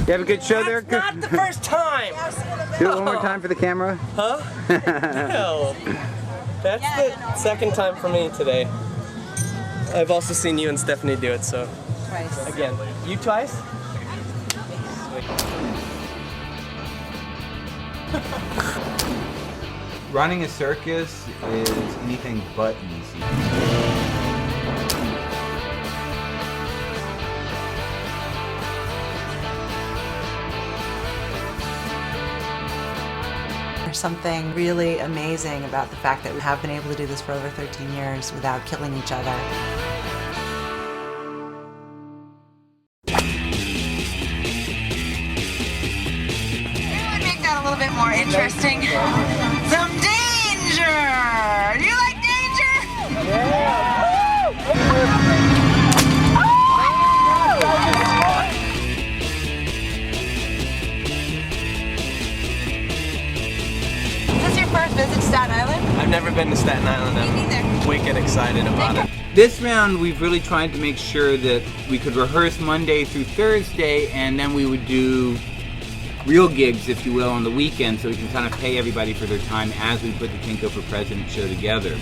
You have a good show there? That's not the first time! Do it one more time for the camera. Huh? No. That's the second time for me today. I've also seen you and Stephanie do it, so. Twice. Again. You twice? Running a circus is anything but easy. There's something really amazing about the fact that we have been able to do this for over 13 years without killing each other. Make that a little bit more interesting. Some danger! Do you like danger? Yeah! Is this your first visit to Staten Island? I've never been to Staten Island. Me neither. Wicked excited about it. This round, we've really tried to make sure that we could rehearse Monday through Thursday, and then we would do real gigs, if you will, on the weekend, so we can kind of pay everybody for their time as we put the Kinko For President show together.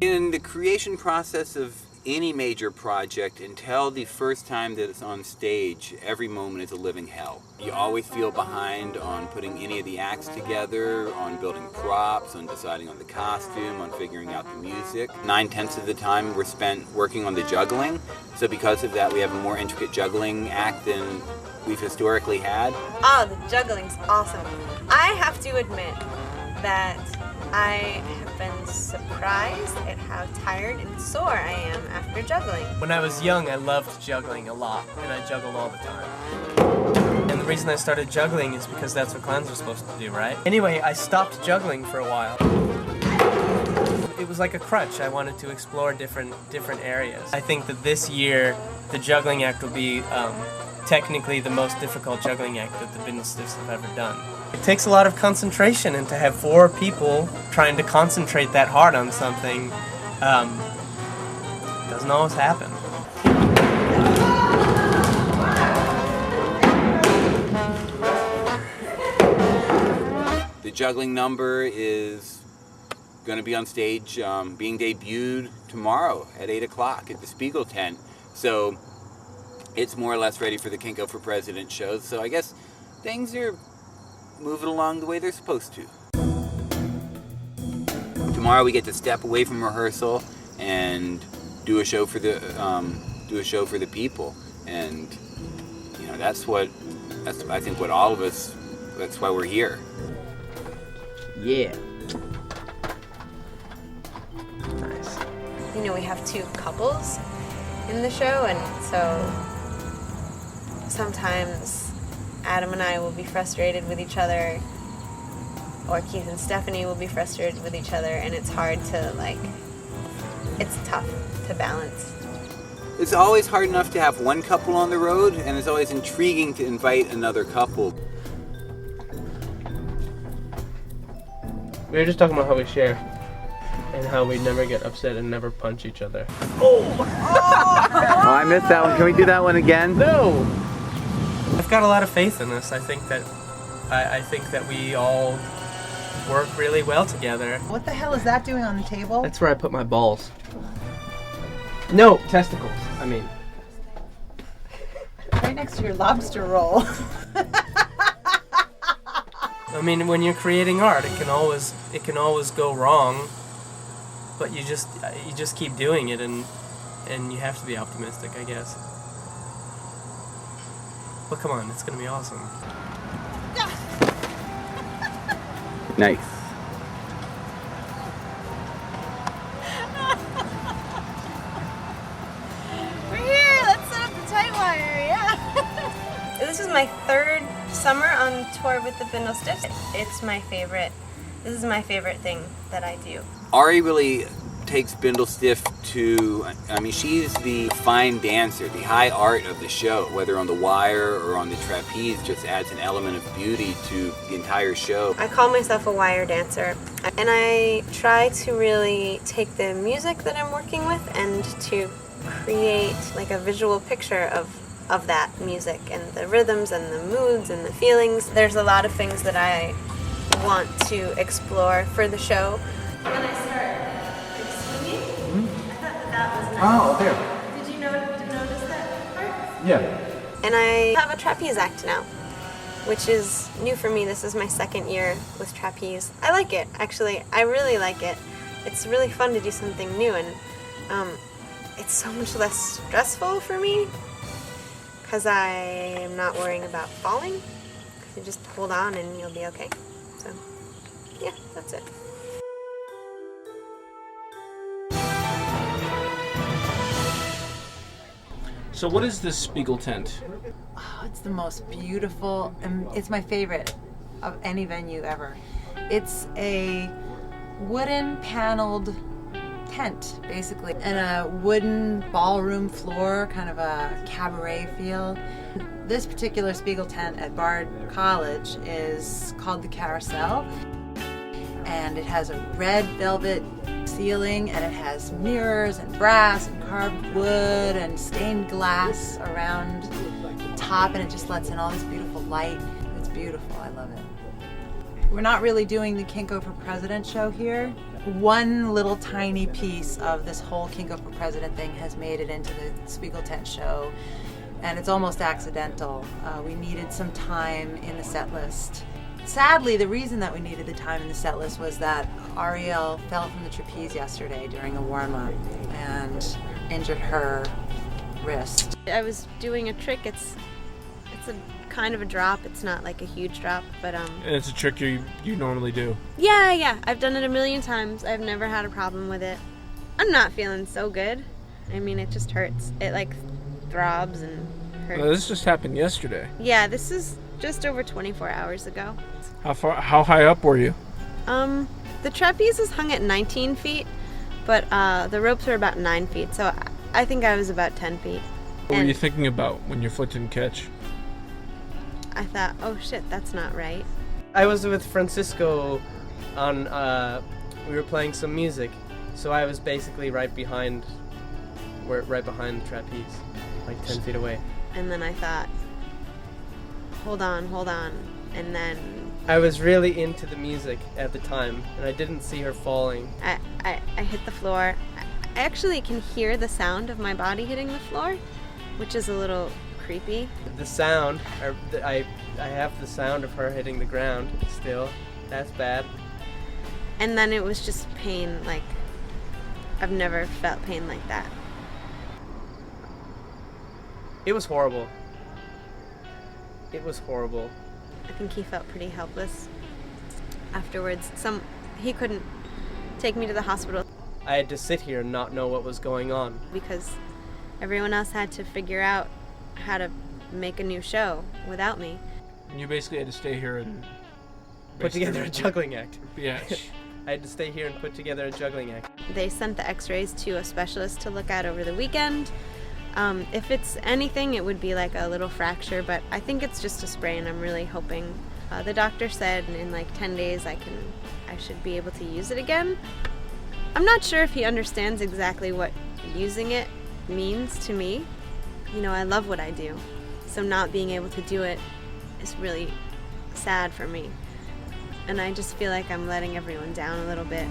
In the creation process of any major project, until the first time that it's on stage, every moment is a living hell. You always feel behind on putting any of the acts together, on building props, on deciding on the costume, on figuring out the music. 9/10 of the time we're spent working on the juggling, so because of that we have a more intricate juggling act than we've historically had. Oh, the juggling's awesome. I have to admit that I have been surprised at how tired and sore I am after juggling. When I was young, I loved juggling a lot, and I juggled all the time. And the reason I started juggling is because that's what clowns are supposed to do, right? Anyway, I stopped juggling for a while. It was like a crutch. I wanted to explore different areas. I think that this year, the juggling act will be technically the most difficult juggling act that the Bindlestiffs have ever done. It takes a lot of concentration, and to have 4 people trying to concentrate that hard on something doesn't always happen. The juggling number is going to be on stage, being debuted tomorrow at 8 o'clock at the Spiegel tent. So it's more or less ready for the Kinko For President shows. So I guess things are moving along the way they're supposed to. Tomorrow we get to step away from rehearsal and do a show for the people, and you know that's I think what all of us, that's why we're here. Yeah. Nice. You know, we have 2 couples in the show, and so sometimes Adam and I will be frustrated with each other, or Keith and Stephanie will be frustrated with each other, and it's hard to, like, it's tough to balance. It's always hard enough to have one couple on the road, and it's always intriguing to invite another couple. We were just talking about how we share, and how we never get upset and never punch each other. Oh, I missed that one. Can we do that one again? No! I've got a lot of faith in this. I think that we all work really well together. What the hell is that doing on the table? That's where I put my balls. No, testicles. I mean. Right next to your lobster roll. I mean, when you're creating art, it can always go wrong, but you just keep doing it, and you have to be optimistic, I guess. But come on, it's gonna be awesome. Nice. We're here! Let's set up the tight wire, yeah! This is my 3rd summer on tour with the Bindlestiffs. It's my favorite. This is my favorite thing that I do. Ari really takes Bindlestiff to, I mean, she's the fine dancer, the high art of the show, whether on the wire or on the trapeze, just adds an element of beauty to the entire show. I call myself a wire dancer, and I try to really take the music that I'm working with and to create like a visual picture of that music and the rhythms and the moods and the feelings. There's a lot of things that I want to explore for the show. When I start swinging, I thought that was nice. Oh, there. Did you notice that part? Yeah. And I have a trapeze act now, which is new for me. This is my second year with trapeze. I like it, actually. I really like it. It's really fun to do something new, and it's so much less stressful for me because I am not worrying about falling. You just hold on and you'll be okay. So, yeah, that's it. So what is this Spiegel tent? Oh, it's the most beautiful, and it's my favorite of any venue ever. It's a wooden paneled tent, basically, and a wooden ballroom floor, kind of a cabaret feel. This particular Spiegel tent at Bard College is called the Carousel, and it has a red velvet ceiling, and it has mirrors and brass and carved wood and stained glass around the top, and it just lets in all this beautiful light. It's beautiful. I love it. We're not really doing the Kinko for President show here. One little tiny piece of this whole Kinko for President thing has made it into the Spiegel tent show, and it's almost accidental. We needed some time in the set list. Sadly, the reason that we needed the time in the set list was that Ariel fell from the trapeze yesterday during a warm-up and injured her wrist. I was doing a trick. It's a kind of a drop. It's not like a huge drop, but And it's a trick you normally do. yeah. I've done it a million times. I've never had a problem with it. I'm not feeling so good. I mean, it just hurts. It like throbs and hurts. This just happened yesterday. Yeah, this is just over 24 hours ago. How high up were you? The trapeze is hung at 19 feet, but the ropes are about 9 feet, so I think I was about 10 feet. What were you thinking about when your foot didn't catch? I thought, oh shit, that's not right. I was with Francisco on, we were playing some music, so I was basically right behind the trapeze, like 10 feet away. And then I thought, hold on, and then I was really into the music at the time, and I didn't see her falling. I hit the floor. I actually can hear the sound of my body hitting the floor, which is a little creepy. The sound, I have the sound of her hitting the ground still. That's bad. And then it was just pain, like I've never felt pain like that. It was horrible. It was horrible. I think he felt pretty helpless afterwards. He couldn't take me to the hospital I had to sit here and not know what was going on. because everyone else had to figure out how to make a new show without me. And you basically had to stay here and Put together a juggling act. Yeah. I had to stay here and put together a juggling act. They sent the x-rays to a specialist to look at over the weekend. If it's anything, it would be like a little fracture, but I think it's just a sprain. I'm really hoping. The doctor said in like 10 days I should be able to use it again. I'm not sure if he understands exactly what using it means to me. You know, I love what I do, so not being able to do it is really sad for me. And I just feel like I'm letting everyone down a little bit.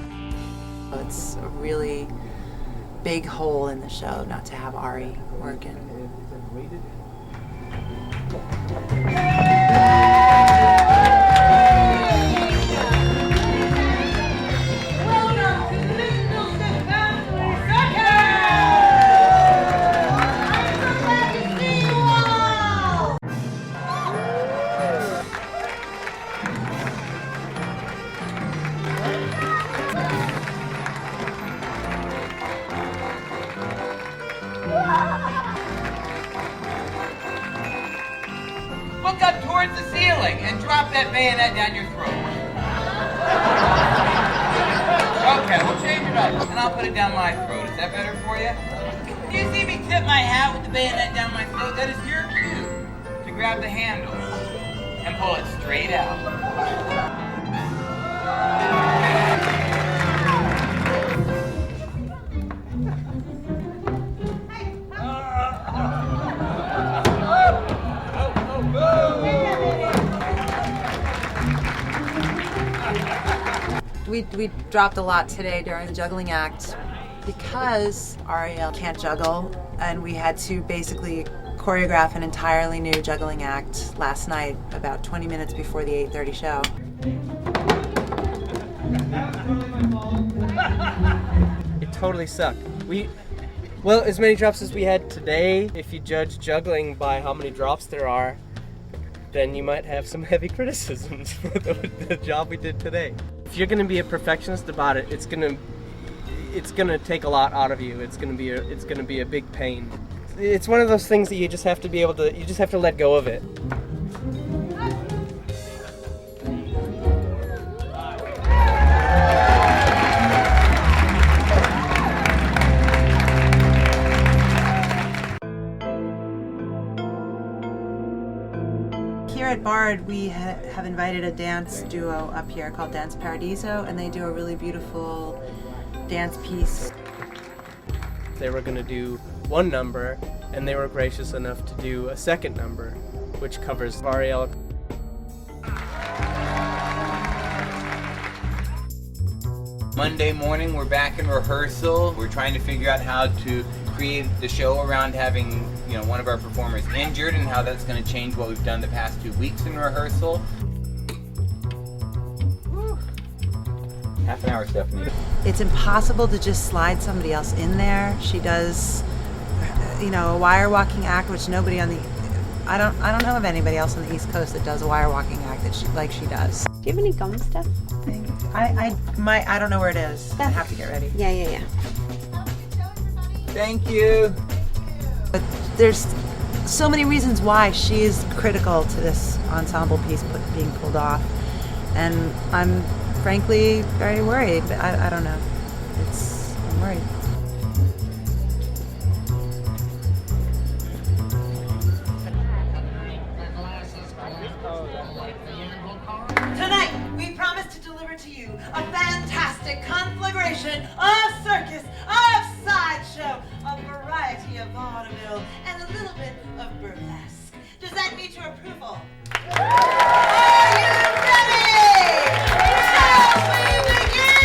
It's a really big hole in the show not to have Ari working. Look up towards the ceiling and drop that bayonet down your throat. Okay, we'll change it up. And I'll put it down my throat. Is that better for you? You see me tip my hat with the bayonet down my throat? That is your cue to grab the handle and pull it straight out. We dropped a lot today during the juggling act because Ariel can't juggle, and we had to basically choreograph an entirely new juggling act last night, about 20 minutes before the 8:30 show. It totally sucked. Well, as many drops as we had today, if you judge juggling by how many drops there are, then you might have some heavy criticisms for the job we did today. If you're gonna be a perfectionist about it, it's gonna take a lot out of you. It's gonna be a big pain. It's one of those things that you just have to let go of it. Here at Bard, we have invited a dance duo up here called Dance Paradiso, and they do a really beautiful dance piece. They were going to do one number, and they were gracious enough to do a second number, which covers Ariel. Monday morning, we're back in rehearsal. We're trying to figure out how to create the show around having, one of our performers injured and how that's going to change what we've done the past 2 weeks in rehearsal. Whew. Half an hour, Stephanie. It's impossible to just slide somebody else in there. She does, a wire walking act, which nobody on the, I don't know of anybody else on the East Coast that does a wire walking act that she does. Do you have any gum stuff? I don't know where it is. I have to get ready. Yeah. Thank you. But there's so many reasons why she is critical to this ensemble piece being pulled off, and I'm frankly very worried. I don't know. I'm worried. Tonight, we promise to deliver to you a fantastic conflagration of circus, of sideshow, a variety of vaudeville, and a little bit of burlesque. Does that meet your approval? Are you ready? Shall we begin?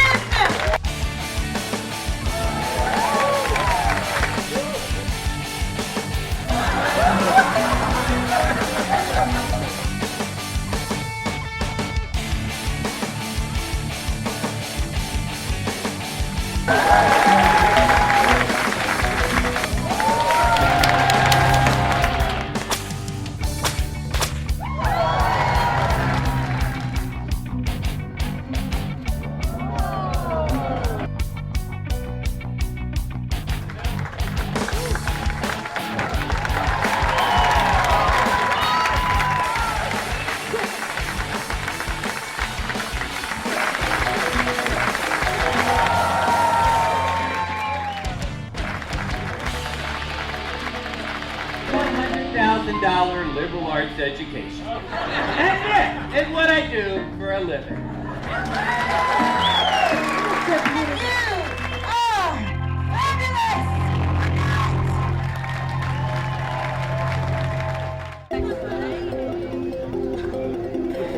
$100,000 liberal arts education. That's it. It's what I do for a living.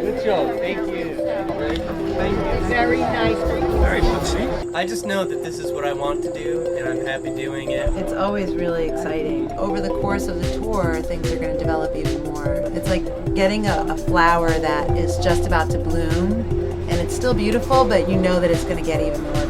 Good job. Thank you. Thank you. Very nice. Very much. I just know that this is what I want to do, and I'm happy doing it. It's always really exciting. Over the course of the tour, things are going to develop even more. It's like getting a flower that is just about to bloom, and it's still beautiful, but you know that it's going to get even more